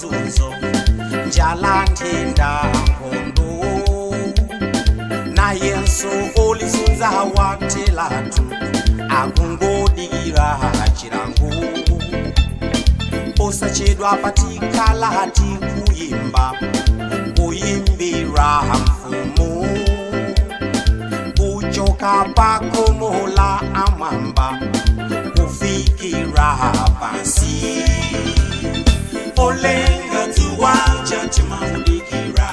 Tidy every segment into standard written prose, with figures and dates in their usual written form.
mazunzo njala ntenda nkhondo naye nso olizunza watelatu akungodikira chilango osachedwa patikala tikuyimba kuyimbira mfumu kuchoka pakomola amamba kufikira pansi Olenga Dzuw timamudikira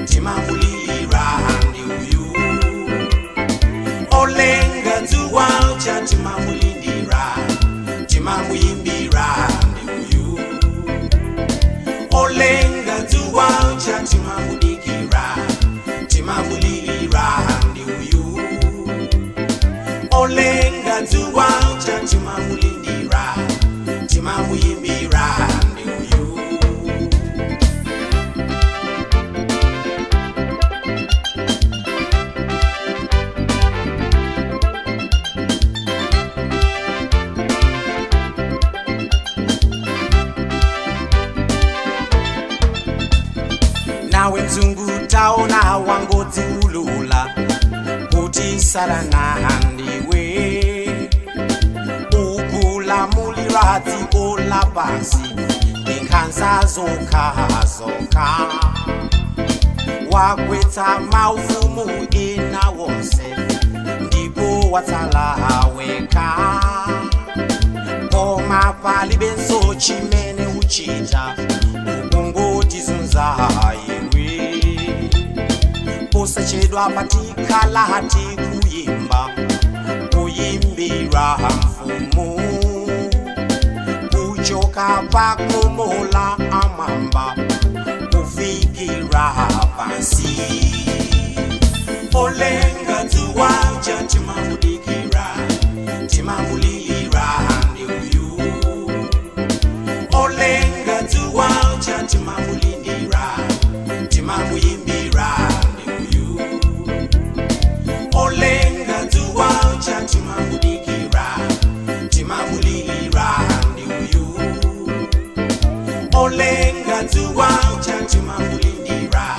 timamulira ndi uyu Olenga Dzuw timamulindira timamuyimbira ndi uyu Olenga Dzuw timamudikira timamulira ndi uyu Olenga Dzuw timamulindira timamuyimbira ndi uyu nawe mzungu taona wangodziulula kuti sarana ndiwe ukulamulira dziko lapansi nkhanza zokha wagwetsa maufumu ena wonse ndipo watsala wekha koma palibenso chimene uchita ukungotizunza iwe posachedwa patikhala tikuyimba kuyimbira mfumu kuchoka pakomola amamba kufikira pansi Olenga Dzuw timamudikira timamulira ndi uyu Olenga Dzuw timamulindira timamuyimbira ndi uyu Olenga Dzuw timamudikira timamulira ndi uyu Olenga Dzuw timamulindira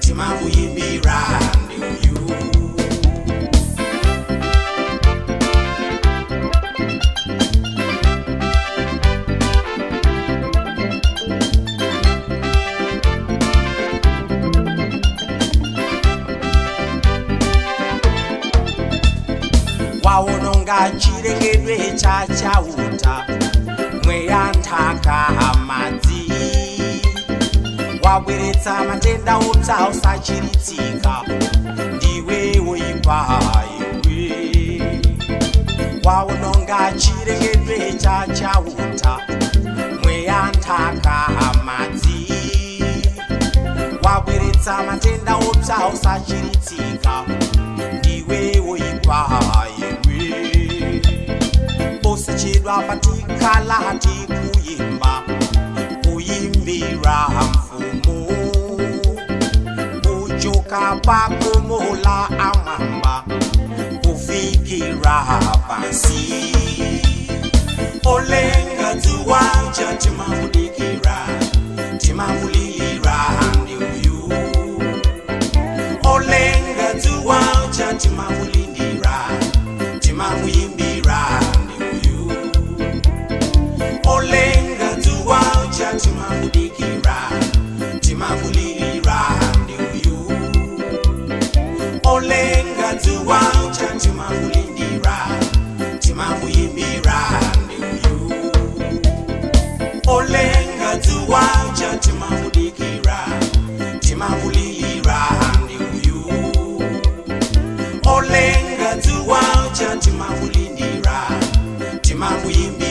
timamuyimbira ndi uyu waononga chilengedwe chauta mweya nthaka madzi wabweretsa matenda opsa osachiritsika ndiwe woipa iwe waononga chilengedwe chauta mweya nthaka madzi wabweretsa matenda opsa osachiritsika ndiwe woipa iwe posachedwa patikhala tikuyimba kuyimbira mfumu kuchoka pakomola amamba kufikira pansi Olenga Dzuw timamudikira timamulira ndi uyu Olenga Dzuw timamulindira timamuyimbira ndi uyu Olenga Dzuw timamudikira timamulira ndi uyu Olenga Dzuw timamulindira timamuyimbira ndi uyu Olenga Dzuw timamudikira timamulira ndi uyu Olenga Dzuw timamulindira timamuyimbira